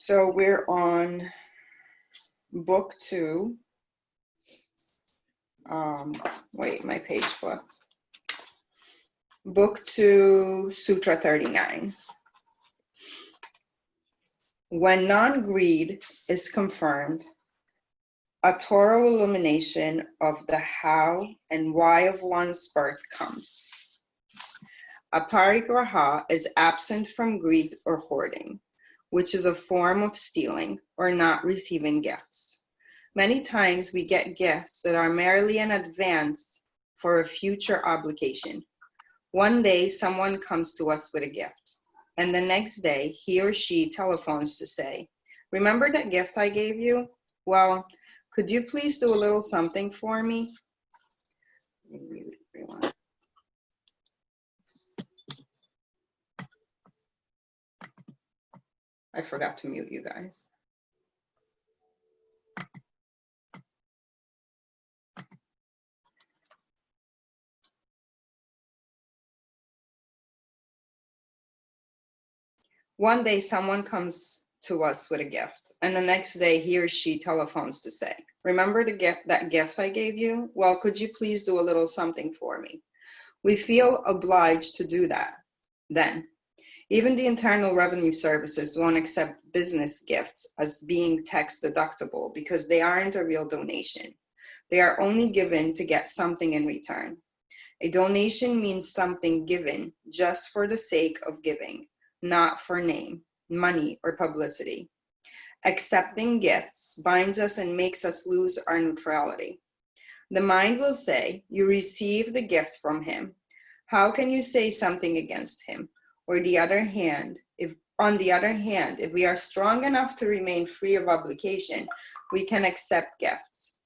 So we're on book 2. Wait, my page flipped. Book 2, Sutra 39. When non-greed is confirmed, a thorough illumination of the how and why of one's birth comes. Aparigraha is absent from greed or hoarding, which is a form of stealing or not receiving gifts. Many times we get gifts that are merely an advance for a future obligation. One day someone comes to us with a gift, and the next day he or she telephones to say, "Remember that gift I gave you? Well, could you please do a little something for me?" Mute everyone. I forgot to mute you guys. One day someone comes to us with a gift, and the next day he or she telephones to say, "Remember that gift I gave you? Well, could you please do a little something for me?" We feel obliged to do that. Then, even the Internal Revenue Services won't accept business gifts as being tax deductible because they aren't a real donation. They are only given to get something in return. A donation means something given just for the sake of giving, not for name, money, or publicity. Accepting gifts binds us and makes us lose our neutrality. The mind will say, "You received the gift from him. How can you say something against him?" Or on the other hand, if we are strong enough to remain free of obligation, we can accept gifts.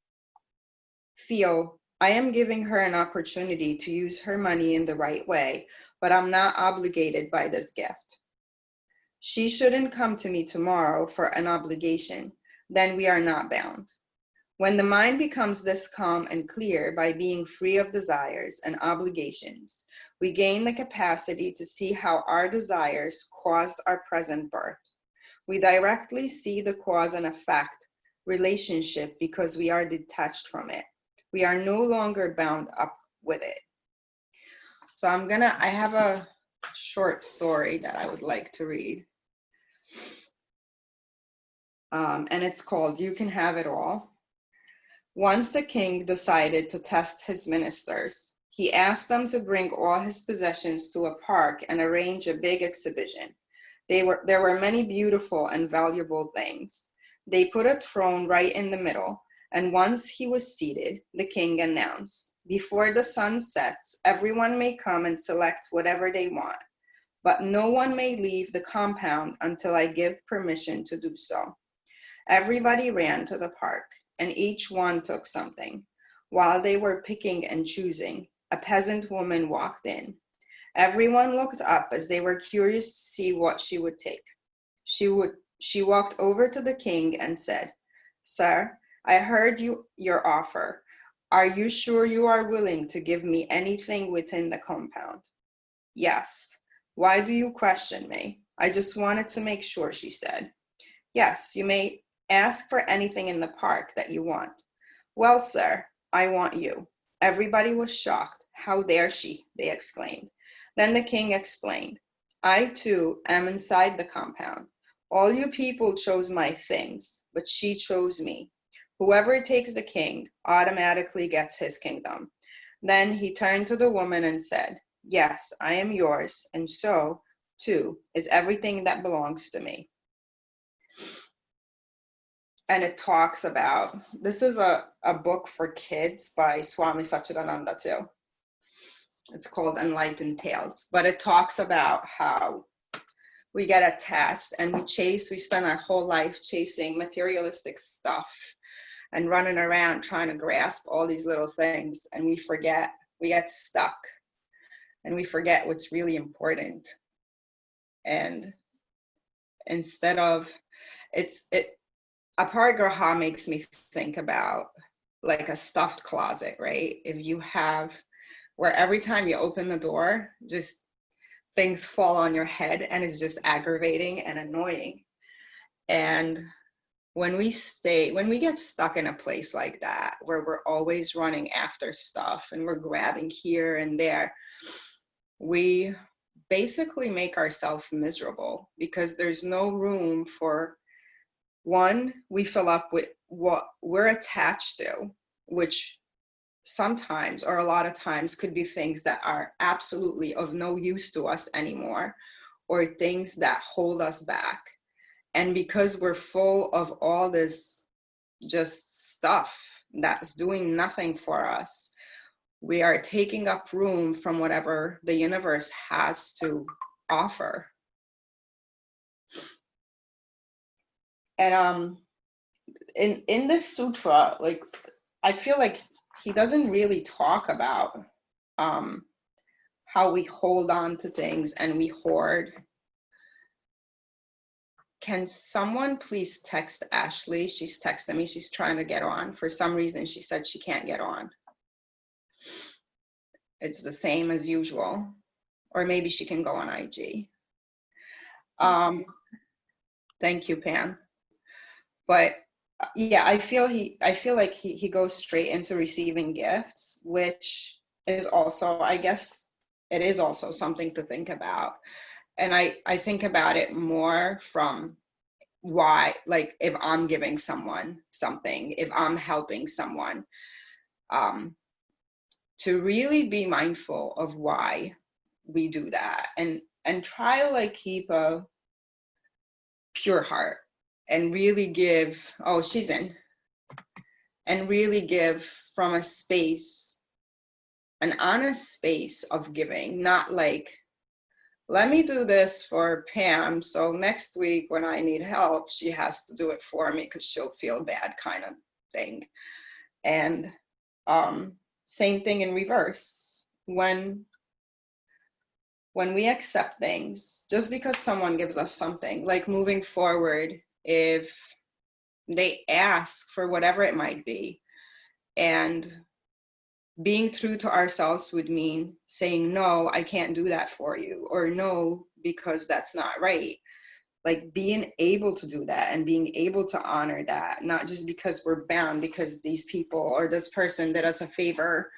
Feel, "I am giving her an opportunity to use her money in the right way, but I'm not obligated by this gift. She shouldn't come to me tomorrow for an obligation. Then we are not bound." When the mind becomes this calm and clear by being free of desires and obligations, we gain the capacity to see how our desires caused our present birth. We directly see the cause and effect relationship because we are detached from it. We are no longer bound up with it. So I have a short story that I would like to read. And it's called "You Can Have It All." Once the king decided to test his ministers. He asked them to bring all his possessions to a park and arrange a big exhibition. There were many beautiful and valuable things. They put a throne right in the middle, and once he was seated, the king announced, "Before the sun sets, everyone may come and select whatever they want, but no one may leave the compound until I give permission to do so." Everybody ran to the park, and each one took something. While they were picking and choosing, a peasant woman walked in. Everyone looked up as they were curious to see what she would take. She walked over to the king and said, "Sir, I heard your offer. Are you sure you are willing to give me anything within the compound?" "Yes." "Why do you question me?" "I just wanted to make sure," she said. "Yes, you may ask for anything in the park that you want." "Well, sir, I want you." Everybody was shocked. "How dare she?" they exclaimed. Then the king explained, "I too am inside the compound. All you people chose my things, but she chose me. Whoever takes the king automatically gets his kingdom." Then he turned to the woman and said, "Yes, I am yours, and so, too, is everything that belongs to me." And it talks about, this is a book for kids by Swami Satchidananda too. It's called Enlightened Tales, but it talks about how we get attached and we spend our whole life chasing materialistic stuff and running around trying to grasp all these little things, and we get stuck, and we forget what's really important. And instead of, Aparigraha makes me think about like a stuffed closet, right? If you have, where every time you open the door, just things fall on your head and it's just aggravating and annoying. And when we get stuck in a place like that, where we're always running after stuff and we're grabbing here and there, we basically make ourselves miserable, because there's no room for, one, we fill up with what we're attached to, which sometimes, or a lot of times, could be things that are absolutely of no use to us anymore, or things that hold us back. And because we're full of all this just stuff that's doing nothing for us, we are taking up room from whatever the universe has to offer. And in this sutra, like, I feel like he doesn't really talk about how we hold on to things and we hoard. Can someone please text Ashley? She's texting me. She's trying to get on. For some reason, she said she can't get on. It's the same as usual. Or maybe she can go on IG. Thank you, Pam. But yeah, I feel like he goes straight into receiving gifts, which is also, I guess, it is also something to think about. And I think about it more from why, like, if I'm giving someone something, if I'm helping someone, to really be mindful of why we do that, and try to, like, keep a pure heart and really give, oh, she's in, and really give from a space, an honest space of giving, not like, let me do this for Pam, so next week when I need help, she has to do it for me because she'll feel bad, kind of thing. And same thing in reverse. When we accept things, just because someone gives us something, like moving forward, if they ask for whatever it might be, and being true to ourselves would mean saying, no, I can't do that for you, or no, because that's not right. Like, being able to do that and being able to honor that, not just because we're bound because these people or this person did us a favor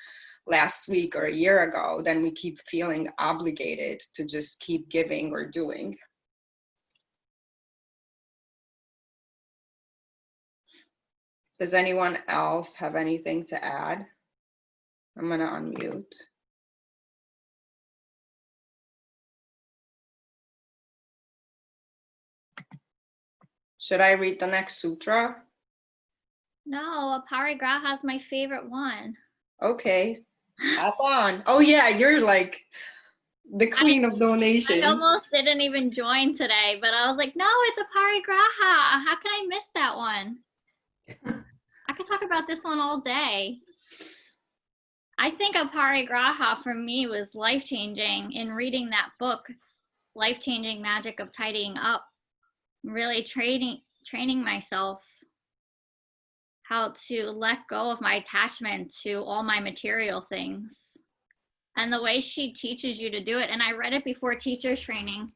last week or a year ago, then we keep feeling obligated to just keep giving or doing. Does anyone else have anything to add? I'm gonna unmute. Should I read the next sutra? No, Aparigraha is my favorite one. Okay, hop on. Oh yeah, you're like the queen of donations. I almost didn't even join today, but I was like, no, it's Aparigraha. How can I miss that one? I could talk about this one all day. I think Aparigraha for me was life-changing in reading that book, Life-Changing Magic of Tidying Up. Really training myself how to let go of my attachment to all my material things. And the way she teaches you to do it, and I read it before teacher training,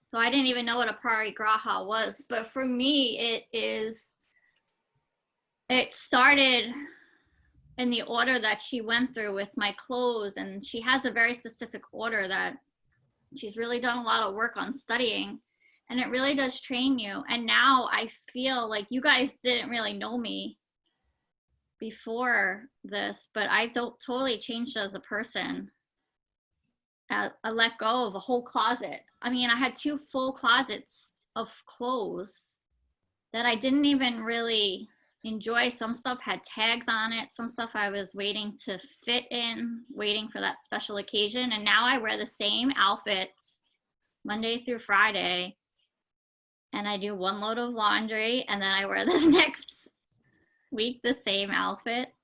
so I didn't even know what a parigraha was. But for me, it started in the order that she went through with my clothes, and she has a very specific order that she's really done a lot of work on studying, and it really does train you. And now I feel like you guys didn't really know me before this, but I don't totally changed as a person. I let go of a whole closet. I mean, I had 2 full closets of clothes that I didn't even really enjoy. Some stuff had tags on it. Some stuff I was waiting to fit in, waiting for that special occasion. And now I wear the same outfits Monday through Friday. And I do 1 load of laundry, and then I wear this next week the same outfit.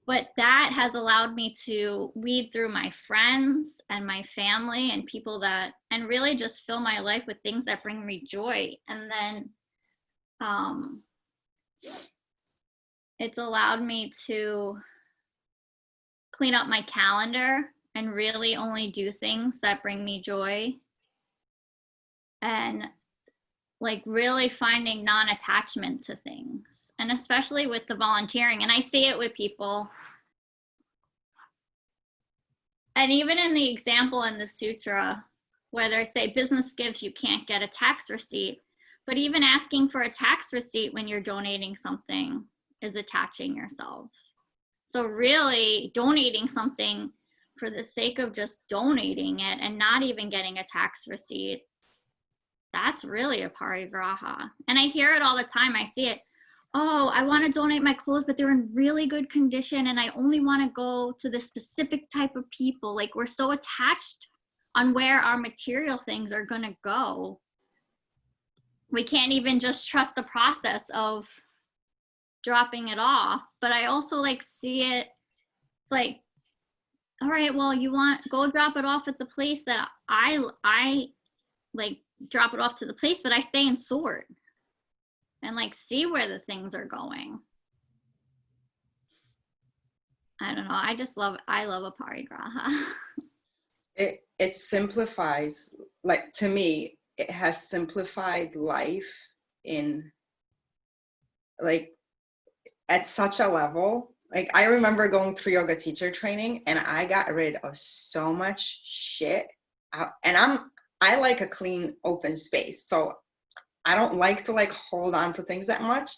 But that has allowed me to weed through my friends and my family and people that, and really just fill my life with things that bring me joy. And then it's allowed me to clean up my calendar and really only do things that bring me joy. And like really finding non-attachment to things, and especially with the volunteering. And I see it with people. And even in the example in the sutra, where they say business gifts, you can't get a tax receipt. But even asking for a tax receipt when you're donating something is attaching yourself. So really donating something for the sake of just donating it and not even getting a tax receipt, that's really a parigraha. And I hear it all the time. I see it. Oh, I want to donate my clothes, but they're in really good condition, and I only want to go to the specific type of people. Like, we're so attached on where our material things are going to go. We can't even just trust the process of dropping it off. But I also like see it. It's like, all right, well, you want, go drop it off at the place that I like, drop it off to the place, but I stay and sort and like see where the things are going. I don't know. I love a parigraha. It simplifies, like, to me, it has simplified life in, like, at such a level. Like, I remember going through yoga teacher training, and I got rid of so much shit. And I like a clean, open space. So I don't like to like hold on to things that much,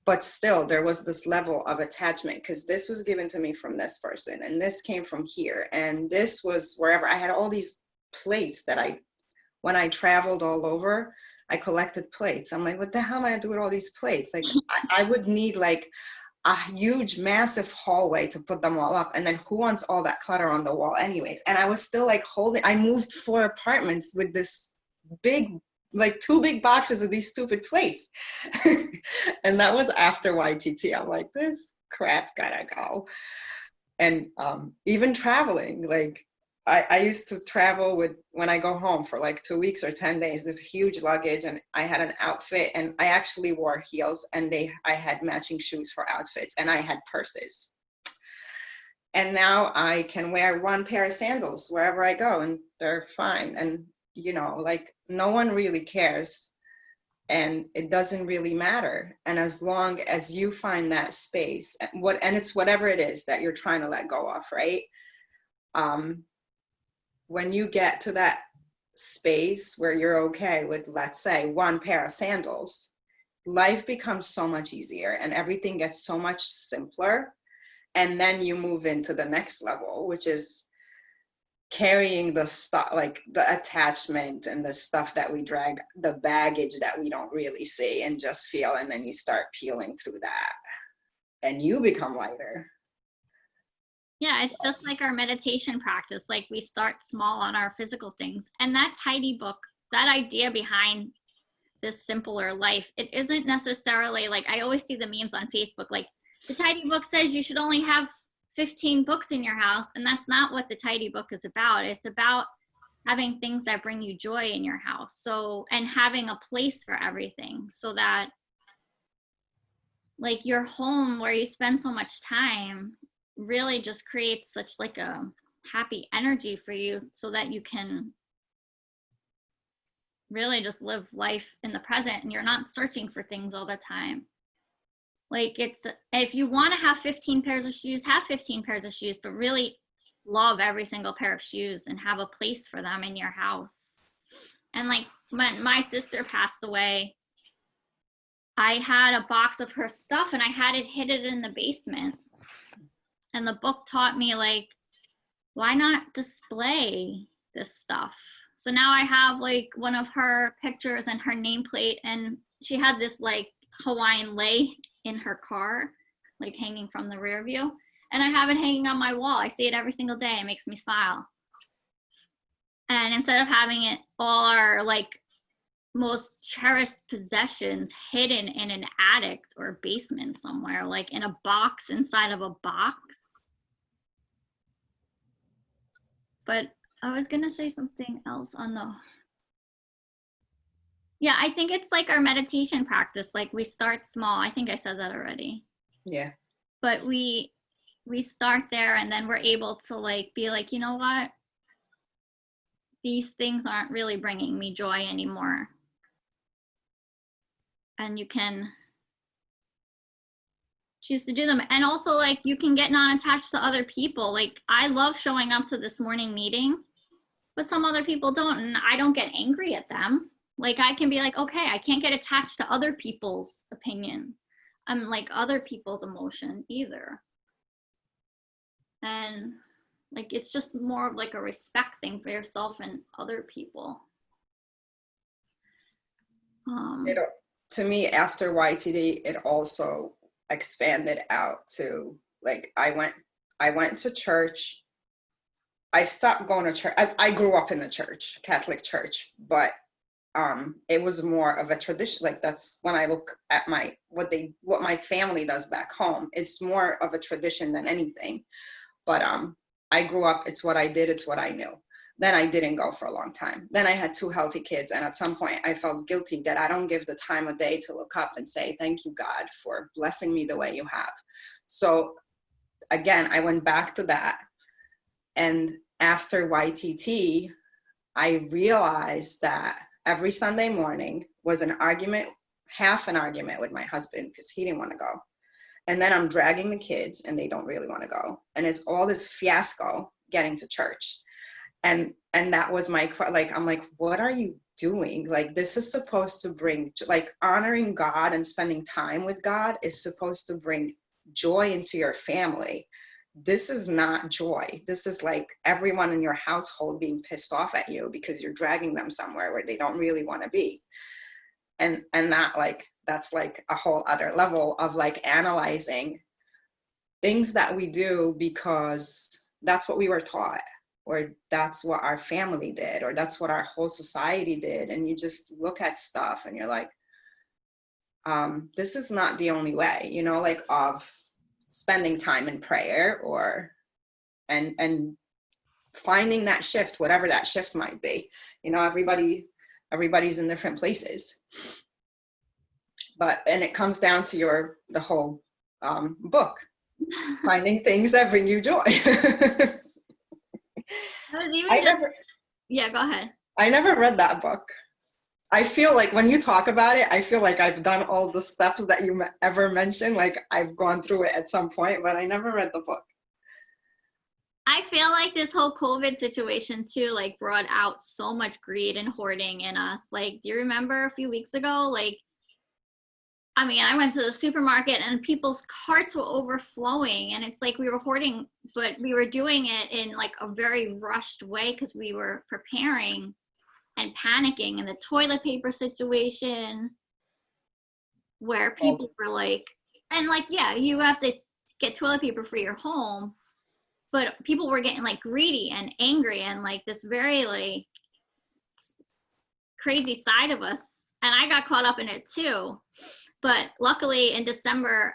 but still there was this level of attachment because this was given to me from this person, and this came from here, and this was wherever. I had all these plates that when I traveled all over, I collected plates. I'm like, what the hell am I gonna do with all these plates? Like, I would need like a huge, massive hallway to put them all up. And then who wants all that clutter on the wall anyways? And I was still like I moved 4 apartments with this big, like 2 big boxes of these stupid plates. And that was after YTT. I'm like, this crap gotta go. And even traveling, like, I used to travel with, when I go home for like 2 weeks or 10 days, this huge luggage, and I had an outfit, and I actually wore heels, and I had matching shoes for outfits, and I had purses. And now I can wear 1 pair of sandals wherever I go, and they're fine. And, you know, like, no one really cares, and it doesn't really matter. And as long as you find that space, and it's whatever it is that you're trying to let go of, right? When you get to that space where you're okay with, let's say, 1 pair of sandals, life becomes so much easier and everything gets so much simpler. And then you move into the next level, which is carrying the stuff, like the attachment and the stuff that we drag, the baggage that we don't really see and just feel. And then you start peeling through that and you become lighter. Yeah, it's just like our meditation practice. Like, we start small on our physical things. And that tidy book, that idea behind this simpler life, it isn't necessarily like, I always see the memes on Facebook, like, the tidy book says you should only have 15 books in your house. And that's not what the tidy book is about. It's about having things that bring you joy in your house. So, and having a place for everything, so that like your home where you spend so much time really just creates such like a happy energy for you, so that you can really just live life in the present and you're not searching for things all the time. Like, it's, if you want to have 15 pairs of shoes, have 15 pairs of shoes, but really love every single pair of shoes and have a place for them in your house. And like, when my sister passed away, I had a box of her stuff and I had it hidden in the basement. And the book taught me, like, why not display this stuff? So now I have like one of her pictures and her nameplate, and she had this like Hawaiian lei in her car, like hanging from the rear view. And I have it hanging on my wall. I see it every single day. It makes me smile. And instead of having it, all our like most cherished possessions hidden in an attic or basement somewhere, like in a box inside of a box. But I was gonna say something else on the, yeah, I think it's like our meditation practice. Like, we start small. I think I said that already. Yeah. But we start there, and then we're able to like be like, you know what? These things aren't really bringing me joy anymore. and you can choose to do them. And also, like, you can get non-attached to other people. Like, I love showing up to this morning meeting, but some other people don't, and I don't get angry at them. Like, I can be like, okay, I can't get attached to other people's opinion. Like other people's emotion either. And like, it's just more of like a respect thing for yourself and other people. To me, after YTD, it also expanded out to, like, I went to church. I stopped going to church. I grew up in the church, Catholic church, but it was more of a tradition. Like, that's when I look at what my family does back home. It's more of a tradition than anything. But I grew up, it's what I did, it's what I knew. Then I didn't go for a long time. Then I had 2 healthy kids, and at some point I felt guilty that I don't give the time of day to look up and say, thank you, God, for blessing me the way you have. So again, I went back to that. And after YTT, I realized that every Sunday morning was an argument, half an argument with my husband because he didn't want to go. And then I'm dragging the kids and they don't really want to go. And it's all this fiasco getting to church. And that was my, like, I'm like, what are you doing? Like, this is supposed to bring, like, honoring God and spending time with God is supposed to bring joy into your family. This is not joy. This is like everyone in your household being pissed off at you because you're dragging them somewhere where they don't really want to be. And that, like, that's like a whole other level of like analyzing things that we do because that's what we were taught, or that's what our family did, or that's what our whole society did. And you just look at stuff and you're like, this is not the only way, you know, like, of spending time in prayer, or and finding that shift, whatever that shift might be. You know, everybody's in different places. And it comes down to the whole book, finding things that bring you joy. Yeah, go ahead. I never read that book. I feel like when you talk about it, I feel like I've done all the steps that you ever mentioned. Like, I've gone through it at some point, but I never read the book. I feel like this whole COVID situation too, like, brought out so much greed and hoarding in us. Like, do you remember a few weeks ago? Like, I mean, I went to the supermarket and people's carts were overflowing, and it's like we were hoarding, but we were doing it in like a very rushed way because we were preparing and panicking. And the toilet paper situation where people were like, and like, yeah, you have to get toilet paper for your home, but people were getting like greedy and angry and like this very like crazy side of us. And I got caught up in it too. But luckily in December,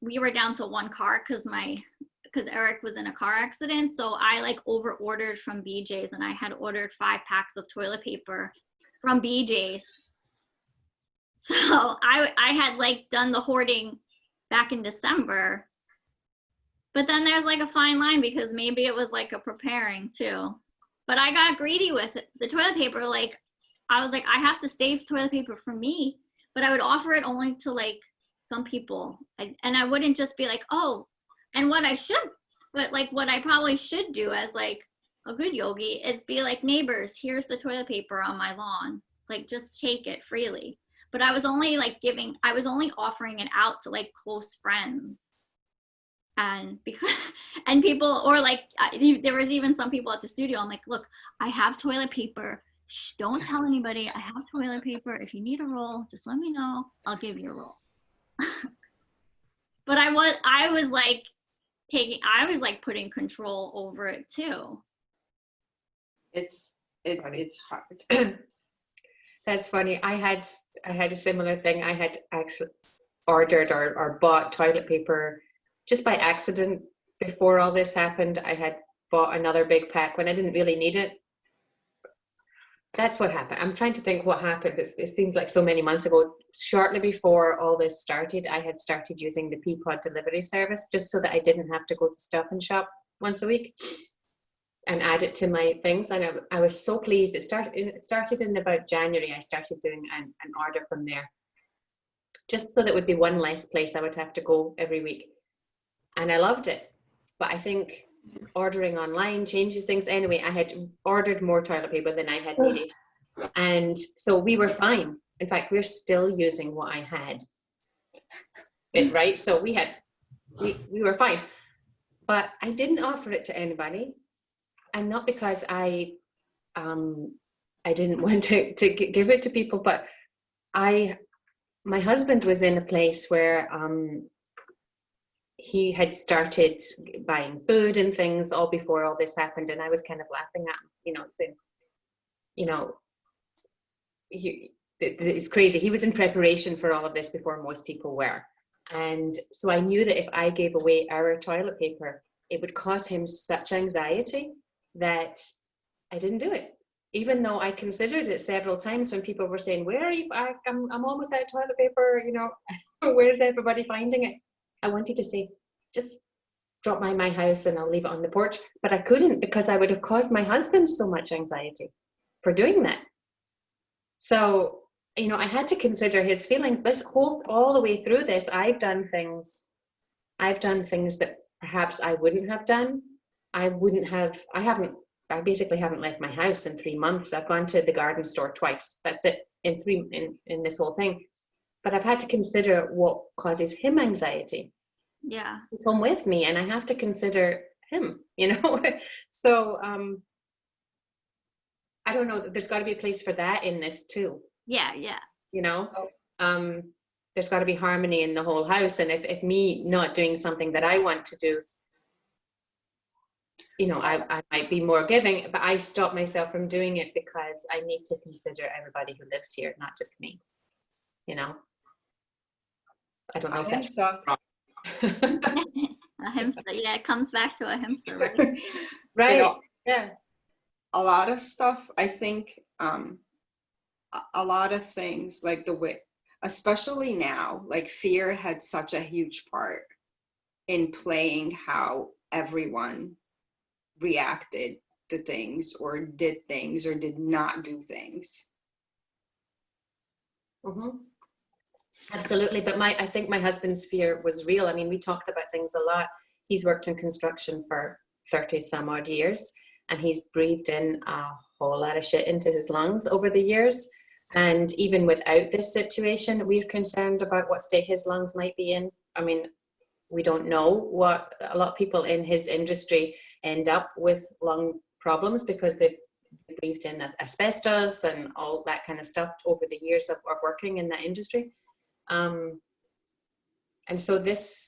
we were down to 1 car because Eric was in a car accident. So I like over ordered from BJ's, and I had ordered 5 packs of toilet paper from BJ's. So I had like done the hoarding back in December. But then there's like a fine line because maybe it was like a preparing too. But I got greedy with it. The toilet paper, like, I was like, I have to save toilet paper for me. But I would offer it only to like some people. And I wouldn't just be like, oh, and what I probably should do as like a good yogi is be like, neighbors, here's the toilet paper on my lawn. Like, just take it freely. But I was only offering it out to like close friends. And people, or like, there was even some people at the studio. I'm like, look, I have toilet paper. Shh, don't tell anybody I have toilet paper. If you need a roll, just let me know. I'll give you a roll. But I was like putting control over it too. It's hard. That's funny. I had a similar thing. I had ordered or bought toilet paper just by accident before all this happened. I had bought another big pack when I didn't really need it. That's what happened. I'm trying to think what happened. It seems like so many months ago. Shortly before all this started, I had started using the Peapod delivery service just so that I didn't have to go to Stop and Shop once a week and add it to my things. And I was so pleased. It started in about January. I started doing an order from there. just so that would be one less place I would have to go every week. And I loved it. But I think ordering online changes things. Anyway, I had ordered more toilet paper than I had needed. And so we were fine. In fact, we're still using what I had. Right? So we were fine. But I didn't offer it to anybody. And not because I didn't want to give it to people, but my husband was in a place where he had started buying food and things all before all this happened, and I was kind of laughing at him, saying, it's crazy. He was in preparation for all of this before most people were. And so I knew that if I gave away our toilet paper, it would cause him such anxiety that I didn't do it. Even though I considered it several times when people were saying, where are you? I'm almost out of toilet paper, where's everybody finding it? I wanted to say, just drop by my house and I'll leave it on the porch. But I couldn't, because I would have caused my husband so much anxiety for doing that. So, I had to consider his feelings. All the way through this, I've done things that perhaps I wouldn't have done. I basically haven't left my house in 3 months. I've gone to the garden store twice. That's it in this whole thing. But I've had to consider what causes him anxiety. Yeah. He's home with me and I have to consider him, So I don't know, there's got to be a place for that in this too. Yeah. There's got to be harmony in the whole house. And if me not doing something that I want to do, I might be more giving, but I stop myself from doing it because I need to consider everybody who lives here, not just me. I don't know if that's Ahimsa. Yeah, it comes back to ahimsa, right? right. Yeah. A lot of stuff, I think, a lot of things, like the way, especially now, like fear had such a huge part in playing how everyone reacted to things or did not do things. Mm-hmm. Absolutely. But I think my husband's fear was real. I mean, we talked about things a lot. He's worked in construction for 30 some odd years, and he's breathed in a whole lot of shit into his lungs over the years. And even without this situation, we're concerned about what state his lungs might be in. I mean, we don't know what a lot of people in his industry end up with lung problems because they've breathed in asbestos and all that kind of stuff over the years of working in that industry. And so this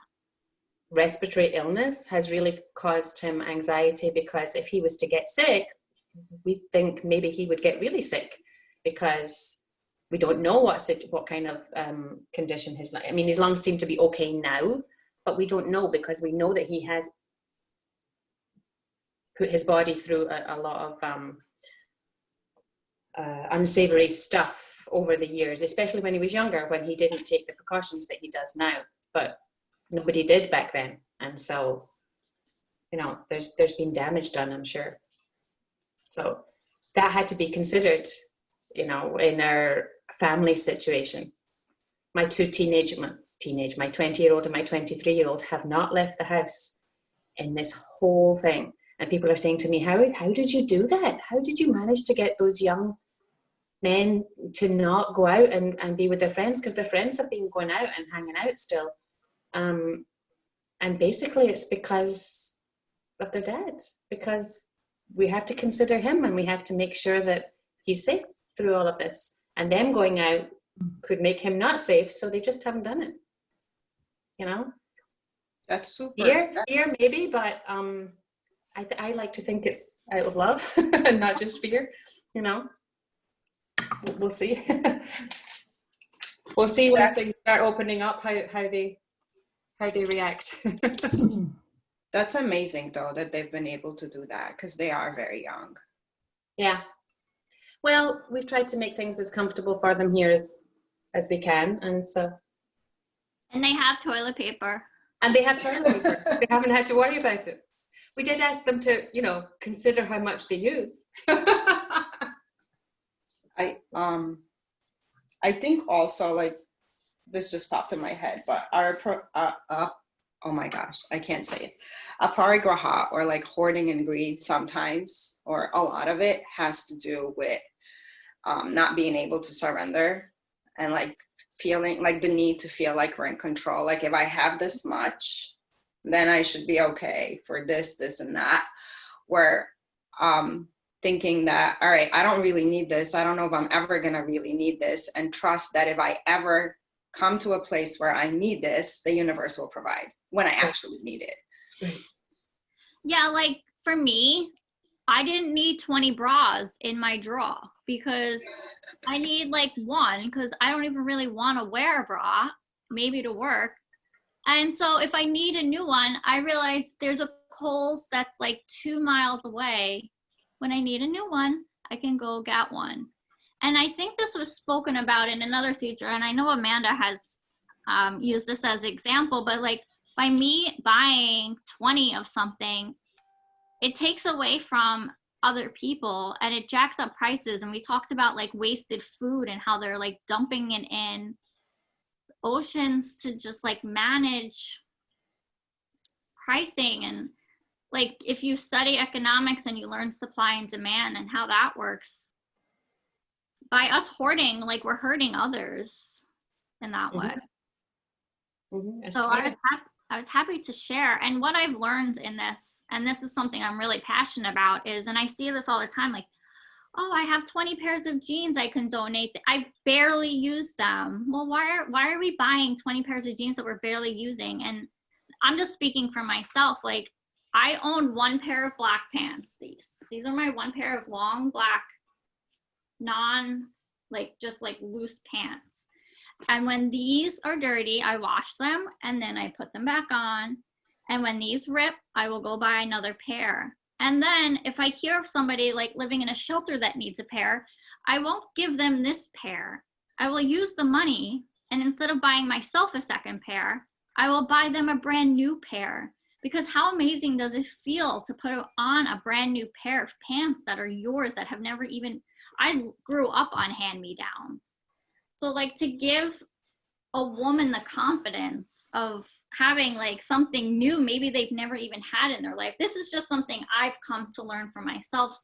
respiratory illness has really caused him anxiety, because if he was to get sick, we think maybe he would get really sick, because we don't know what kind of condition his lungs seem to be okay now, but we don't know, because we know that he has put his body through a lot of unsavory stuff over the years, especially when he was younger, when he didn't take the precautions that he does now. But nobody did back then, and so there's been damage done, I'm sure. So that had to be considered, in our family situation. My two my 20-year-old and my 23-year-old have not left the house in this whole thing. And people are saying to me, how did you do that? How did you manage to get those young men to not go out and be with their friends? Because their friends have been going out and hanging out still. And basically it's because of their dad, because we have to consider him and we have to make sure that he's safe through all of this. And them going out could make him not safe, so they just haven't done it. That's super. Fear maybe, but I like to think it's out of love and not just fear. We'll see. We'll see once things start opening up how they react. That's amazing, though, that they've been able to do that, because they are very young. Yeah. Well, we've tried to make things as comfortable for them here as we can, and so. And they have toilet paper. And they have toilet paper. They haven't had to worry about it. We did ask them to, consider how much they use. I think also, like, this just popped in my head, but oh my gosh, I can't say it. Aparigraha, or like hoarding and greed, sometimes, or a lot of it, has to do with not being able to surrender, and like feeling like the need to feel like we're in control. Like if I have this much, then I should be okay for this, this, and that. Where thinking that, all right, I don't really need this. I don't know if I'm ever going to really need this, and trust that if I ever come to a place where I need this, the universe will provide when I actually need it. Yeah, like for me, I didn't need 20 bras in my drawer because I need like one, because I don't even really want to wear a bra, maybe to work. And so if I need a new one, I realize there's a Kohl's that's like 2 miles away. When I need a new one, I can go get one. And I think this was spoken about in another sutra, and I know Amanda has used this as an example, but like by me buying 20 of something, it takes away from other people and it jacks up prices. And we talked about like wasted food and how they're like dumping it in oceans to just like manage pricing. And like if you study economics and you learn supply and demand and how that works, by us hoarding, like we're hurting others in that way. So I was happy to share. And what I've learned in this, and this is something I'm really passionate about, is, and I see this all the time, like, oh, I have 20 pairs of jeans I can donate. I've barely used them. Well, why are we buying 20 pairs of jeans that we're barely using? And I'm just speaking for myself. Like, I own one pair of black pants. These are my one pair of long black, just like loose pants. And when these are dirty, I wash them and then I put them back on. And when these rip, I will go buy another pair. And then if I hear of somebody like living in a shelter that needs a pair, I won't give them this pair. I will use the money, and instead of buying myself a second pair, I will buy them a brand new pair. Because how amazing does it feel to put on a brand new pair of pants that are yours, that have never even, I grew up on hand-me-downs. So like to give a woman the confidence of having like something new, maybe they've never even had in their life. This is just something I've come to learn for myself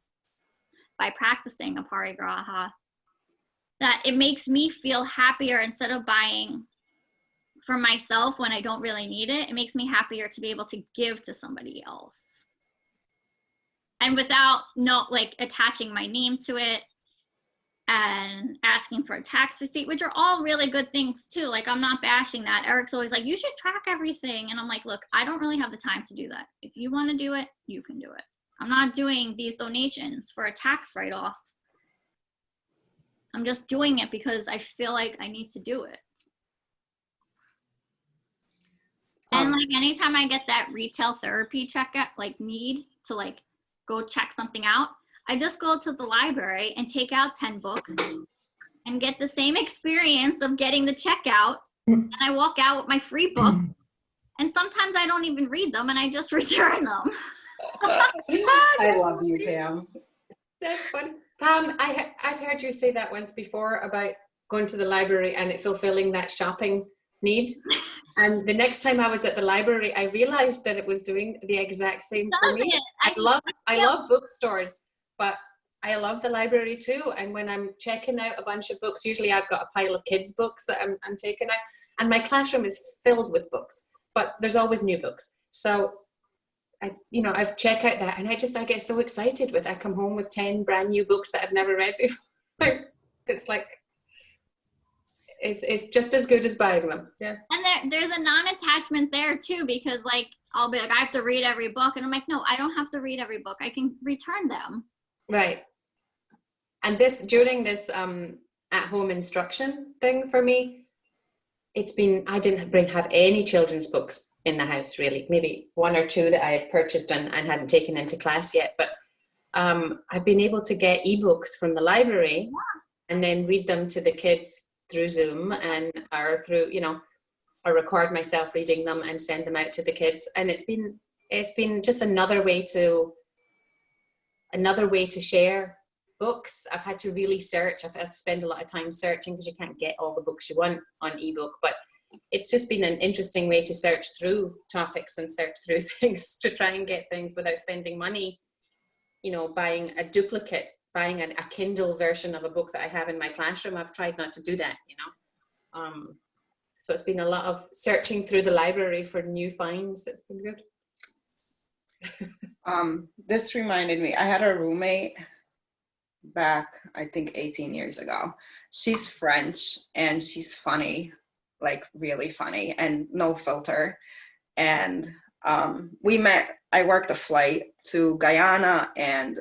by practicing aparigraha, that it makes me feel happier. Instead of buying for myself when I don't really need it, it makes me happier to be able to give to somebody else. And without attaching my name to it and asking for a tax receipt, which are all really good things too. Like, I'm not bashing that. Eric's always like, you should track everything. And I'm like, look, I don't really have the time to do that. If you want to do it, you can do it. I'm not doing these donations for a tax write-off. I'm just doing it because I feel like I need to do it. And like anytime I get that retail therapy checkout, like need to like go check something out, I just go to the library and take out 10 books and get the same experience of getting the checkout. And I walk out with my free book. And sometimes I don't even read them and I just return them. I love you, Pam. That's funny. Pam, I've heard you say that once before about going to the library and it fulfilling that shopping need. And the next time I was at the library, I realized that it was doing the exact same for me. I love bookstores, but I love the library too. And when I'm checking out a bunch of books, usually I've got a pile of kids' books that I'm taking out, and my classroom is filled with books, but there's always new books. So I've checked out that, and I get so excited I come home with 10 brand new books that I've never read before. It's like, it's just as good as buying them. Yeah. And there's a non-attachment there too, because like, I'll be like, I have to read every book. And I'm like, no, I don't have to read every book. I can return them. Right. And during this at-home instruction thing for me, I didn't have any children's books in the house really. Maybe one or two that I had purchased and hadn't taken into class yet. But I've been able to get ebooks from the library and then read them to the kids through Zoom or through, or record myself reading them and send them out to the kids. And it's been just another way to share books. I've had to really search. I've had to spend a lot of time searching because you can't get all the books you want on ebook. But it's just been an interesting way to search through topics and search through things to try and get things without spending money, you know, buying a duplicate, buying a Kindle version of a book that I have in my classroom. I've tried not to do that, you know. So it's been a lot of searching through the library for new finds. That's been good. This reminded me, I had a roommate back, I think 18 years ago. She's French and she's funny, like really funny and no filter. And we met, I worked a flight to Guyana, and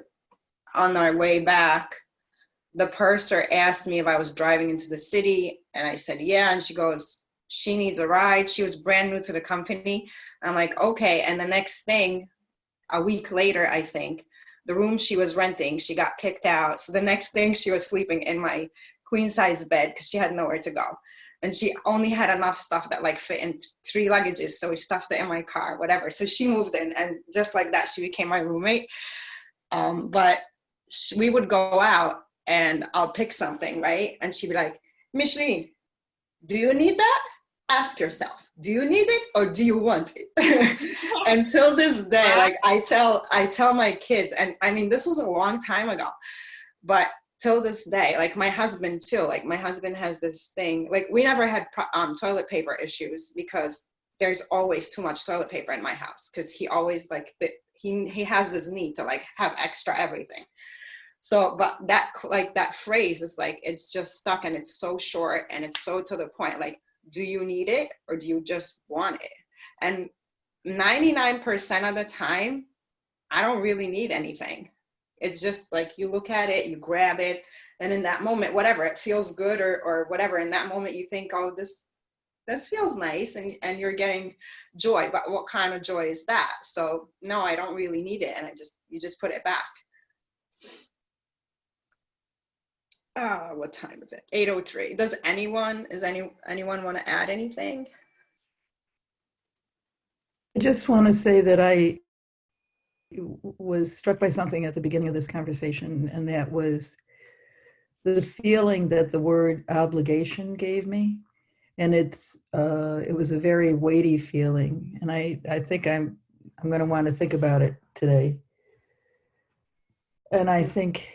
on our way back, the purser asked me if I was driving into the city, and I said, yeah, and she goes, she needs a ride. She was brand new to the company. I'm like, okay. And the next thing, a week later, I think, the room she was renting, she got kicked out. So the next thing, she was sleeping in my queen size bed because she had nowhere to go. And she only had enough stuff that like fit in 3 luggages. So we stuffed it in my car, whatever. So she moved in, and just like that, she became my roommate. But we would go out and I'll pick something, right? And she'd be like, Micheline, do you need that? Ask yourself, do you need it or do you want it? Until this day, like I tell my kids, and I mean, this was a long time ago, but till this day, like my husband too, like my husband has this thing, like we never had toilet paper issues because there's always too much toilet paper in my house because he always like, he has this need to like have extra everything. So, but that, like that phrase is like, it's just stuck and it's so short and it's so to the point, like, do you need it or do you just want it? And 99% of the time, I don't really need anything. It's just like you look at it, you grab it, and in that moment, whatever, it feels good or whatever, in that moment you think, oh, this feels nice, and you're getting joy, but what kind of joy is that? So no, I don't really need it, and you just put it back. What time is it? 8:03. Does anyone want to add anything? I just want to say that I was struck by something at the beginning of this conversation, and that was the feeling that the word obligation gave me. And it was a very weighty feeling. And I think I'm going to want to think about it today. And I think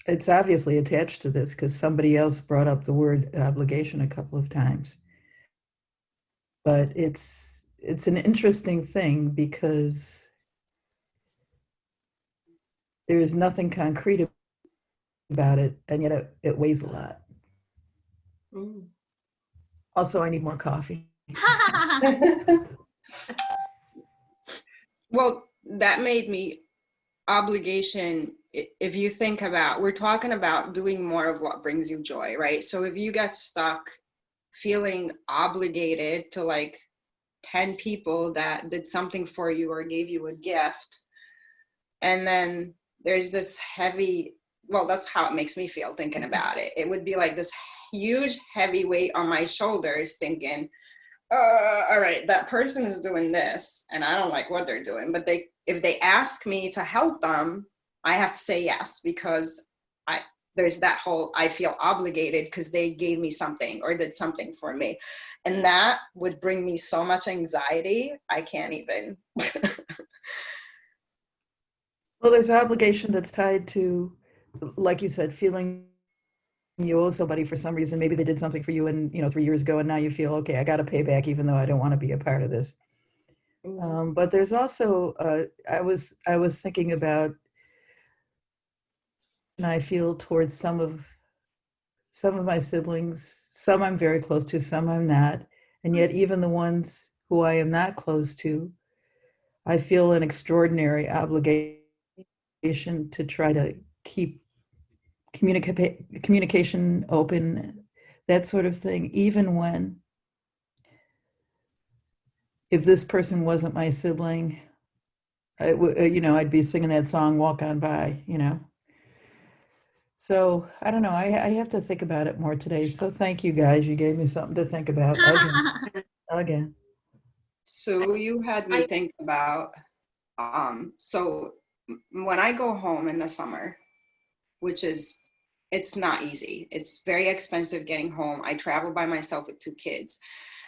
it's obviously attached to this because somebody else brought up the word obligation a couple of times. But it's an interesting thing because there is nothing concrete about it, and yet it weighs a lot. Also, I need more coffee. Well, that made me obligation. If you think about, we're talking about doing more of what brings you joy, right? So if you get stuck feeling obligated to like 10 people that did something for you or gave you a gift, and then there's this heavy, well, that's how it makes me feel thinking about it. It would be like this huge heavy weight on my shoulders thinking, all right, that person is doing this and I don't like what they're doing, but if they ask me to help them, I have to say yes, because there's that whole, I feel obligated because they gave me something or did something for me. And that would bring me so much anxiety, I can't even. Well, there's obligation that's tied to, like you said, feeling you owe somebody for some reason. Maybe they did something for you and 3 years ago, and now you feel, okay, I got to pay back even though I don't want to be a part of this. But there's also, I was thinking about, and I feel towards some of my siblings, some I'm very close to, some I'm not. And yet even the ones who I am not close to, I feel an extraordinary obligation to try to keep communication open, that sort of thing, even when, if this person wasn't my sibling, I'd be singing that song, Walk On By, So I don't know, I have to think about it more today. So thank you guys, you gave me something to think about again. So you had me think about, so when I go home in the summer, which is, it's not easy. It's very expensive getting home. I travel by myself with 2 kids.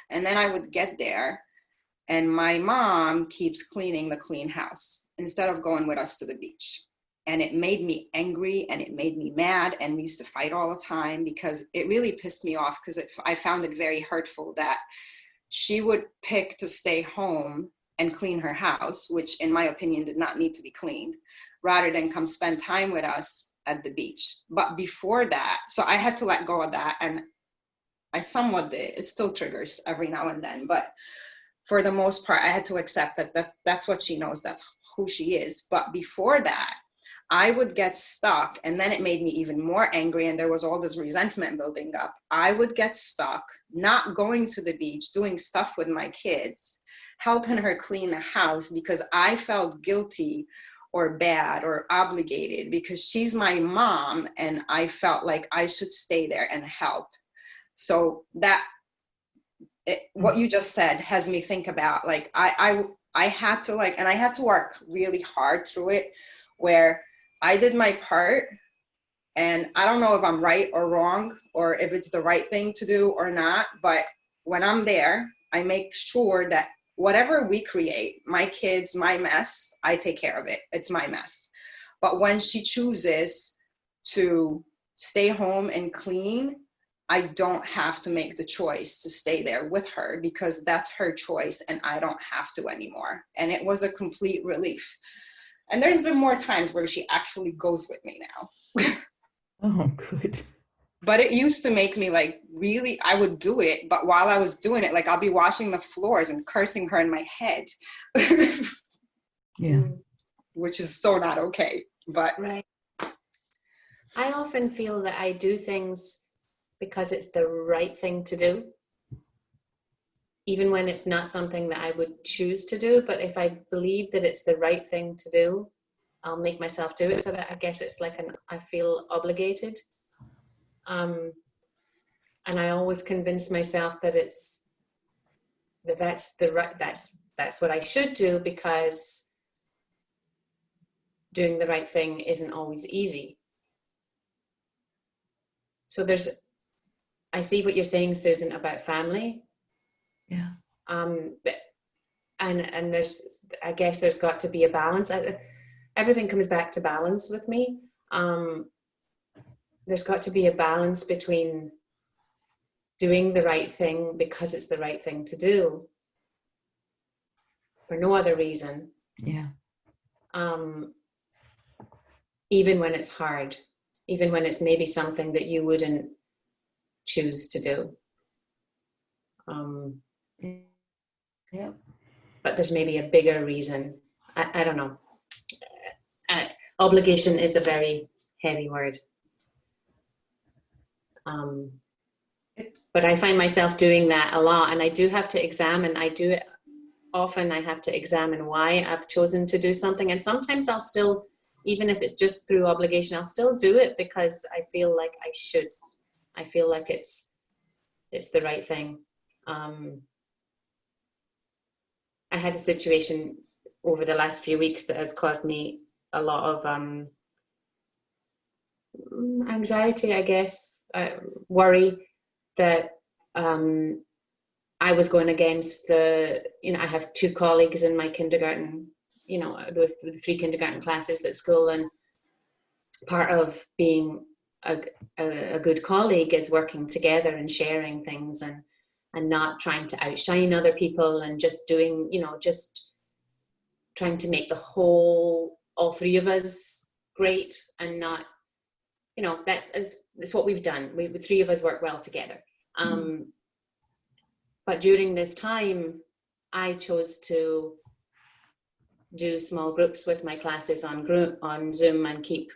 And then I would get there and my mom keeps cleaning the clean house instead of going with us to the beach. And it made me angry and it made me mad, and we used to fight all the time because it really pissed me off, because I found it very hurtful that she would pick to stay home and clean her house, which in my opinion did not need to be cleaned, rather than come spend time with us at the beach. But before that, so I had to let go of that, and I somewhat did. It still triggers every now and then, but for the most part, I had to accept that that's what she knows, that's who she is. But before that, I would get stuck, and then it made me even more angry, and there was all this resentment building up. I would get stuck, not going to the beach, doing stuff with my kids, helping her clean the house, because I felt guilty or bad or obligated because she's my mom, and I felt like I should stay there and help. So that, what you just said has me think about, like, I had to, like, and I had to work really hard through it, where I did my part, and I don't know if I'm right or wrong, or if it's the right thing to do or not, but when I'm there, I make sure that whatever we create, my kids, my mess, I take care of it. It's my mess. But when she chooses to stay home and clean, I don't have to make the choice to stay there with her, because that's her choice and I don't have to anymore. And it was a complete relief. And there's been more times where she actually goes with me now. Oh, good. But it used to make me, like, really, I would do it, but while I was doing it, like, I'll be washing the floors and cursing her in my head. Yeah. Which is so not okay. But Right. I often feel that I do things because it's the right thing to do, even when it's not something that I would choose to do. But if I believe that it's the right thing to do, I'll make myself do it. So that I guess it's like I feel obligated. And I always convince myself that that's what I should do, because doing the right thing isn't always easy. So I see what you're saying, Susan, about family. Yeah. And I guess there's got to be a balance. Everything comes back to balance with me. There's got to be a balance between doing the right thing because it's the right thing to do, for no other reason. Yeah. Even when it's hard, even when it's maybe something that you wouldn't choose to do. Yeah. But there's maybe a bigger reason. I don't know. Obligation is a very heavy word. But I find myself doing that a lot, and I do have to examine. I do it often. I have to examine why I've chosen to do something, and sometimes I'll still, even if it's just through obligation, I'll still do it because I feel like I should. I feel like it's the right thing. I had a situation over the last few weeks that has caused me a lot of anxiety, I guess, worry that I was going against I have 2 colleagues in my kindergarten, with 3 kindergarten classes at school, and part of being a good colleague is working together and sharing things and not trying to outshine other people, and just doing, just trying to make all 3 of us great, and not, that's what we've done. The 3 of us work well together. But during this time, I chose to do small groups with my classes on Zoom, and keep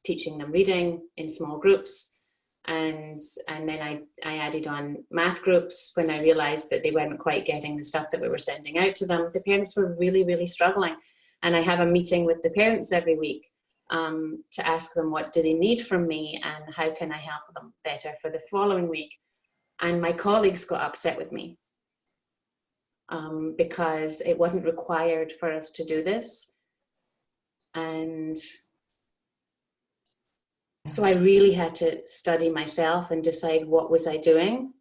teaching them reading in small groups. And then I added on math groups when I realized that they weren't quite getting the stuff that we were sending out to them. The parents were really, really struggling. And I have a meeting with the parents every week to ask them what do they need from me and how can I help them better for the following week. And my colleagues got upset with me because it wasn't required for us to do this. And so I really had to study myself and decide what was I doing,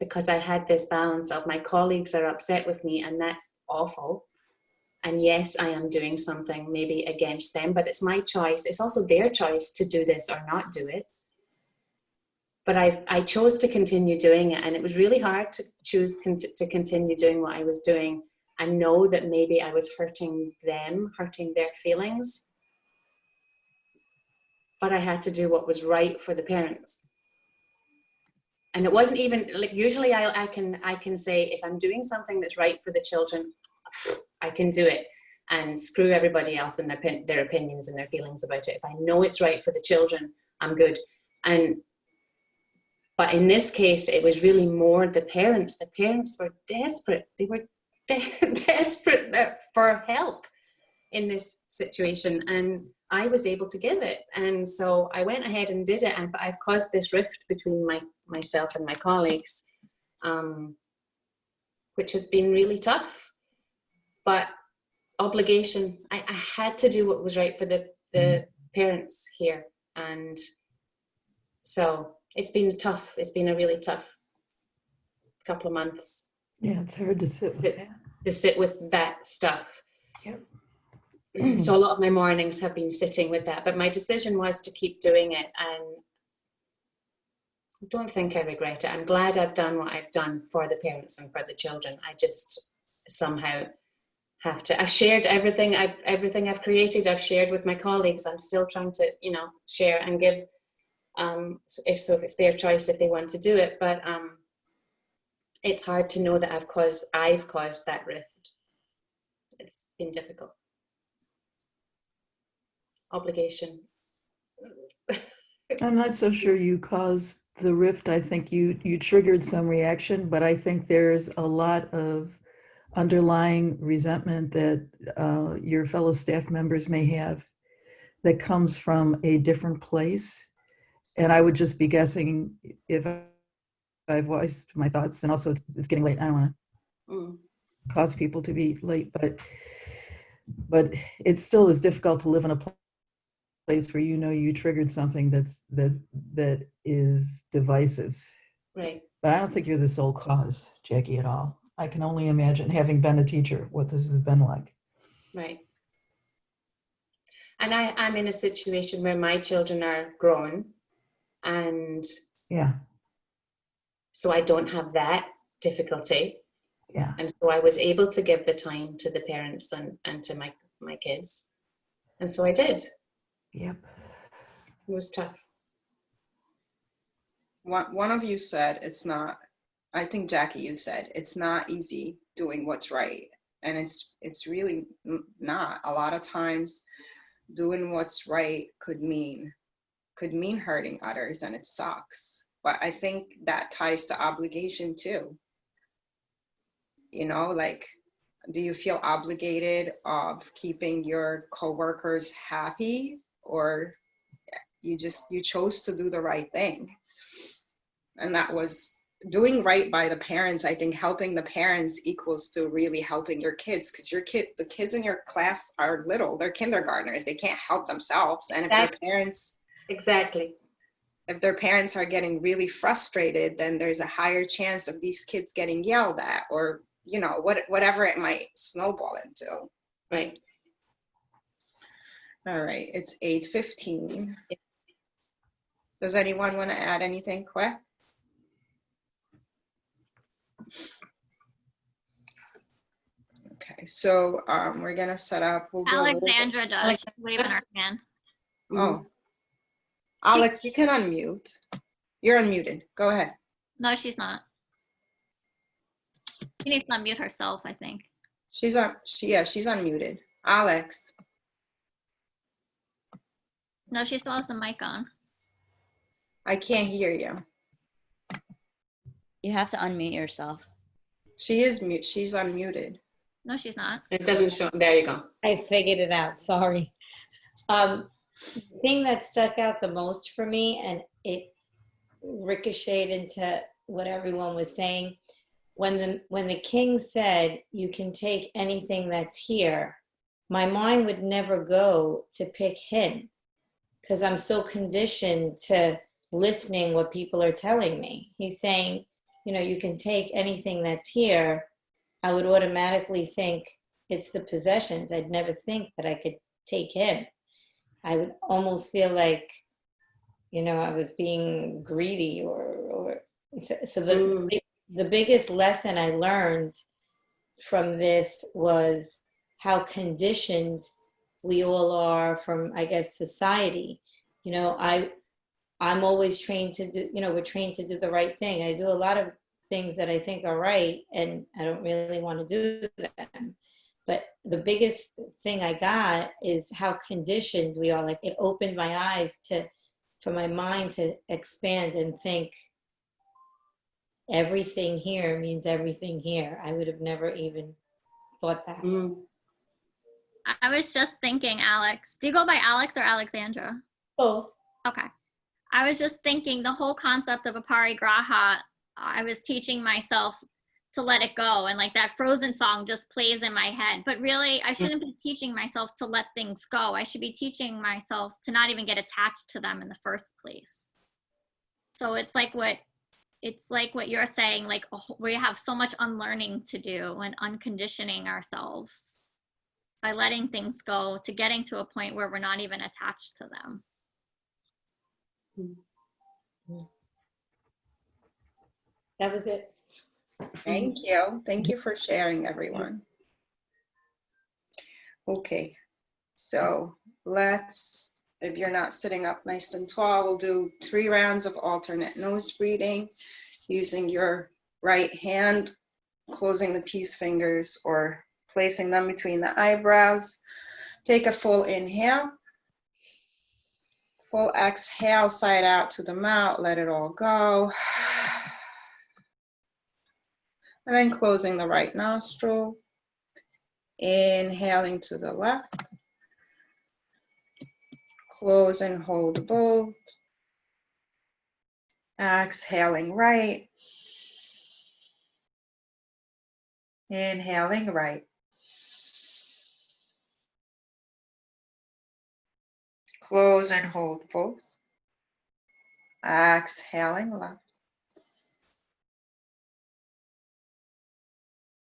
because I had this balance of my colleagues are upset with me, and that's awful. And yes, I am doing something maybe against them, but it's my choice. It's also their choice to do this or not do it. But I chose to continue doing it, and it was really hard to choose to continue doing what I was doing and know that maybe I was hurting them, hurting their feelings. But I had to do what was right for the parents. And it wasn't even like, usually I can say, if I'm doing something that's right for the children, I can do it and screw everybody else and their opinions and their feelings about it. If I know it's right for the children, I'm good. But in this case, it was really more the parents. The parents were desperate. They were desperate for help in this situation, and I was able to give it. And so I went ahead and did it, but I've caused this rift between myself and my colleagues, which has been really tough. But obligation, I had to do what was right for the parents here. And so it's been tough. It's been a really tough couple of months. Yeah, it's hard to sit with that. To sit with that stuff. Yep. So a lot of my mornings have been sitting with that, but my decision was to keep doing it, and I don't think I regret it. I'm glad I've done what I've done for the parents and for the children. I just somehow have to. I've shared everything I've created. I've shared with my colleagues. I'm still trying to, share and give. If it's their choice if they want to do it, but it's hard to know that I've caused that rift. It's been difficult. Obligation. I'm not so sure you caused the rift. I think you triggered some reaction, but I think there's a lot of underlying resentment that your fellow staff members may have that comes from a different place. And I would just be guessing if I voiced my thoughts, and also it's getting late. I don't want to cause people to be late, but it still is difficult to live in a place where you triggered something that is divisive. Right. But I don't think you're the sole cause, Jackie, at all. I can only imagine, having been a teacher, what this has been like. Right. And I'm in a situation where my children are grown, and yeah, so I don't have that difficulty. Yeah. And so I was able to give the time to the parents and to my kids. And so I did. Yep. It was tough. One of you said it's not, I think Jackie, you said it's not easy doing what's right. And it's really not. A lot of times doing what's right could mean hurting others, and it sucks. But I think that ties to obligation too. Like, do you feel obligated of keeping your coworkers happy, or you chose to do the right thing? And that was doing right by the parents. I think helping the parents equals to really helping your kids, because the kids in your class are little, they're kindergartners, they can't help themselves. And if their parents Exactly. If their parents are getting really frustrated, then there's a higher chance of these kids getting yelled at, or whatever it might snowball into. Right. All right, it's 8:15. Does anyone want to add anything quick? Okay, so we're gonna set up. We'll do Alexandra does. She's waving her hand. Oh, Alex, you can unmute. You're unmuted. Go ahead. No, she's not. She needs to unmute herself, I think. She's unmuted. Alex. No, she still has the mic on. I can't hear you. You have to unmute yourself. She is mute. She's unmuted. No, she's not. It doesn't show. There you go. I figured it out. Sorry. The thing that stuck out the most for me, and it ricocheted into what everyone was saying, when the king said, "You can take anything that's here," my mind would never go to pick him because I'm so conditioned to listening what people are telling me. He's saying, you can take anything that's here. I would automatically think it's the possessions. I'd never think that I could take him. I would almost feel like, I was being greedy or so the biggest lesson I learned from this was how conditioned we all are from, I guess, society. I'm always trained to do, we're trained to do the right thing. I do a lot of things that I think are right, and I don't really want to do them. But the biggest thing I got is how conditioned we are. Like, it opened my eyes for my mind to expand and think everything here means everything here. I would have never even thought that. I was just thinking, Alex. Do you go by Alex or Alexandra? Both. Okay. I was just thinking the whole concept of aparigraha, I was teaching myself to let it go. And like that Frozen song just plays in my head. But really, I shouldn't be teaching myself to let things go. I should be teaching myself to not even get attached to them in the first place. So it's like what you're saying, like we have so much unlearning to do and unconditioning ourselves by letting things go to getting to a point where we're not even attached to them. That was it. Thank you. Thank you for sharing, everyone. Okay, so if you're not sitting up nice and tall, we'll do 3 rounds of alternate nose breathing using your right hand, closing the peace fingers or placing them between the eyebrows. Take a full inhale. Full exhale, side out to the mouth, let it all go. And then closing the right nostril. Inhaling to the left. Close and hold both. Exhaling right. Inhaling right. Close and hold both. Exhaling left.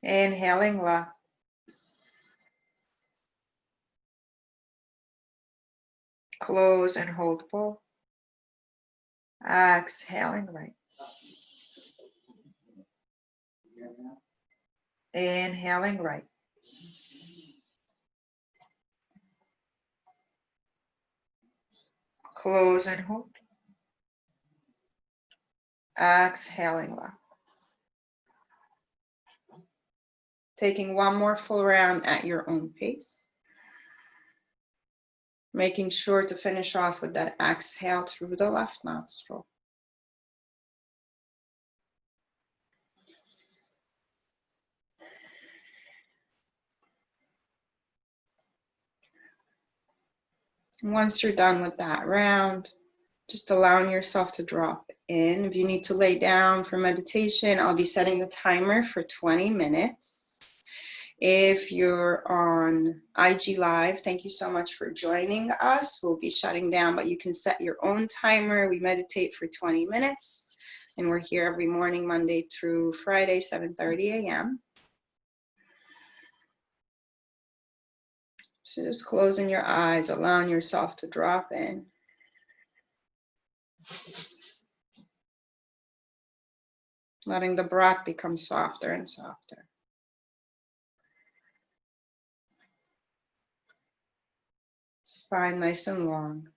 Inhaling left. Close and hold both. Exhaling right. Inhaling right. Close and hold. Exhaling left. Taking one more full round at your own pace. Making sure to finish off with that exhale through the left nostril. Once you're done with that round, just allowing yourself to drop in. If you need to lay down for meditation, I'll be setting the timer for 20 minutes. If you're on IG Live, thank you so much for joining us. We'll be shutting down, but you can set your own timer. We meditate for 20 minutes, and we're here every morning, Monday through Friday, 7:30 a.m. So just closing your eyes, allowing yourself to drop in. Letting the breath become softer and softer. Spine nice and long.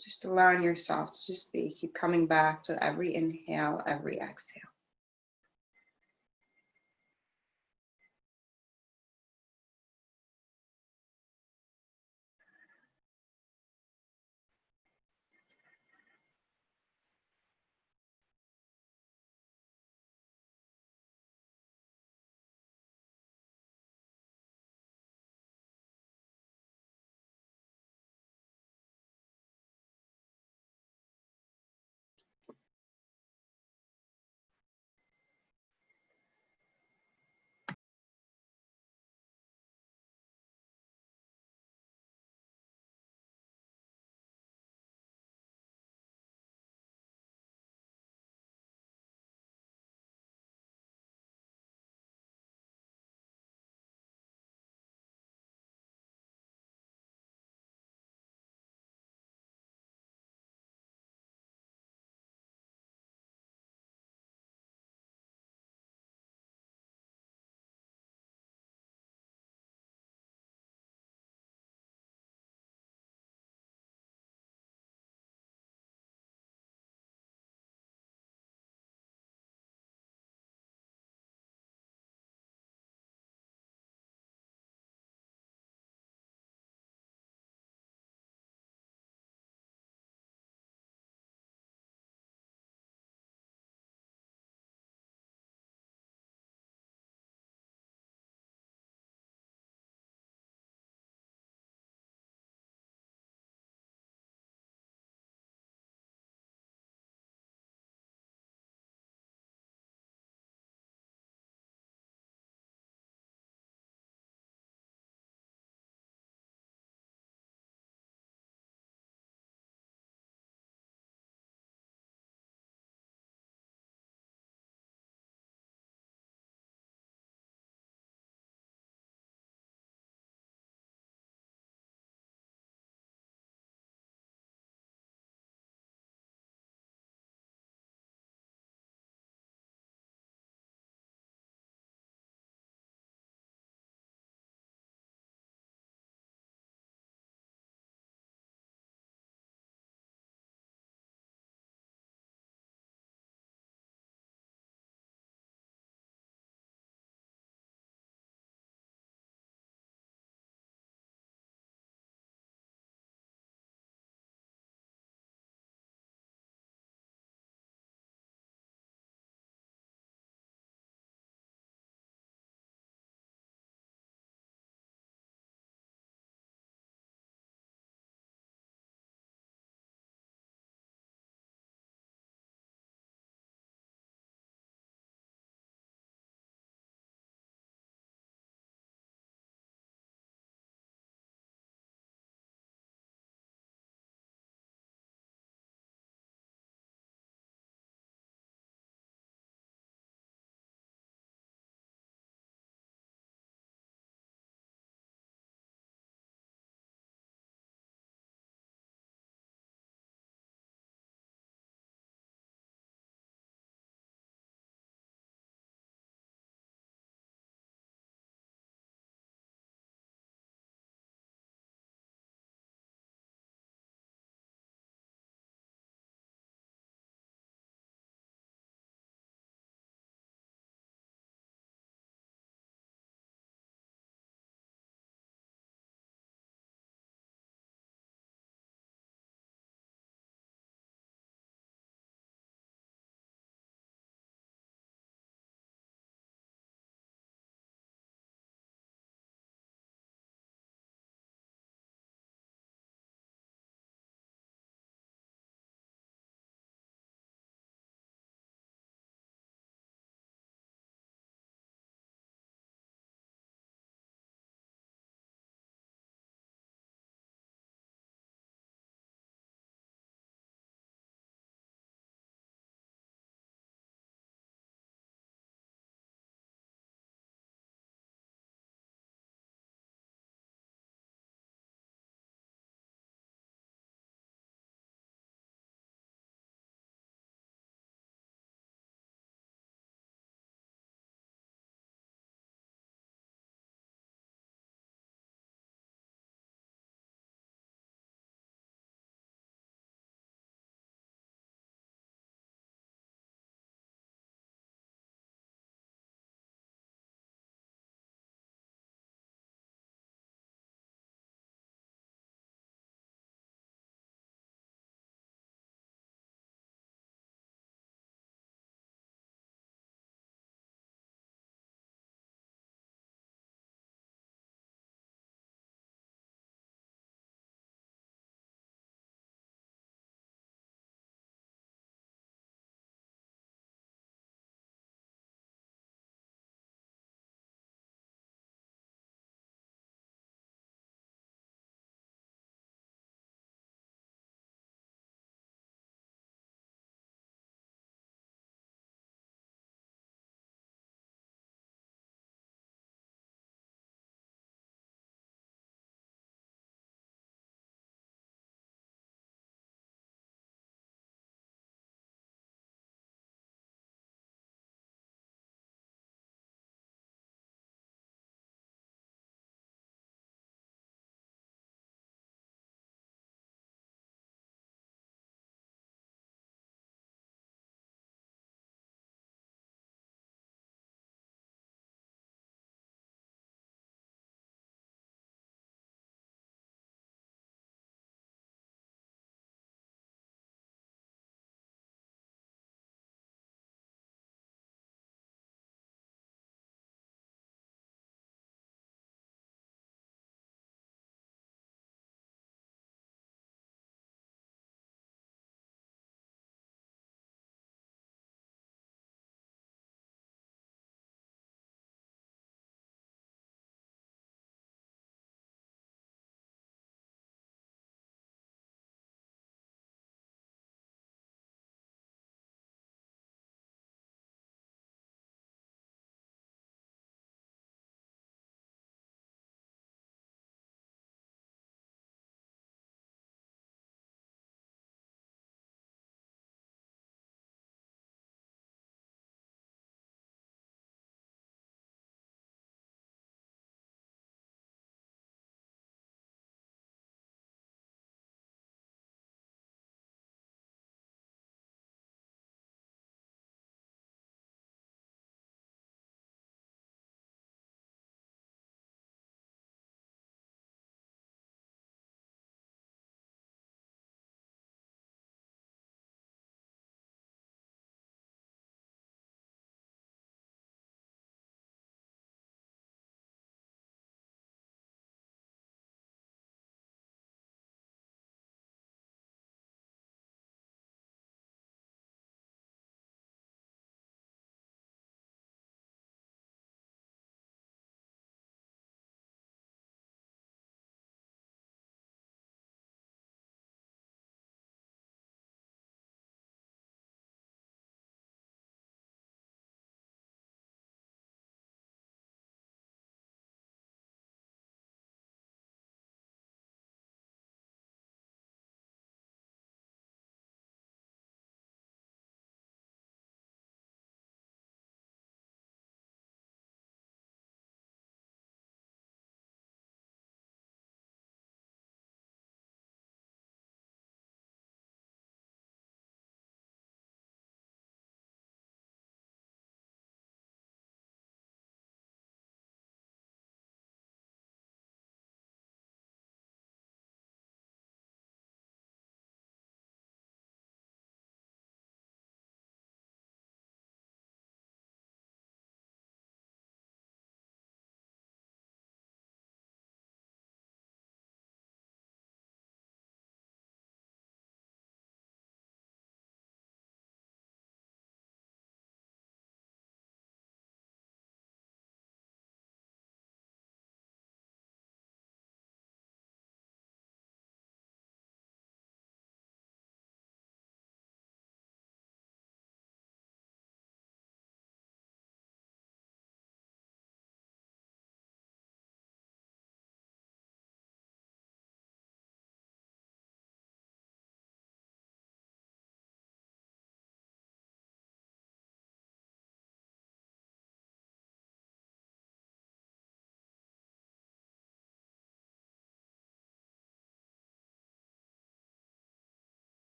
Just allowing yourself to just be. Keep coming back to every inhale, every exhale.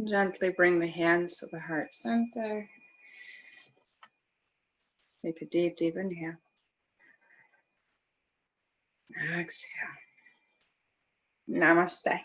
Gently bring the hands to the heart center. Take a deep, deep inhale. Exhale. Namaste.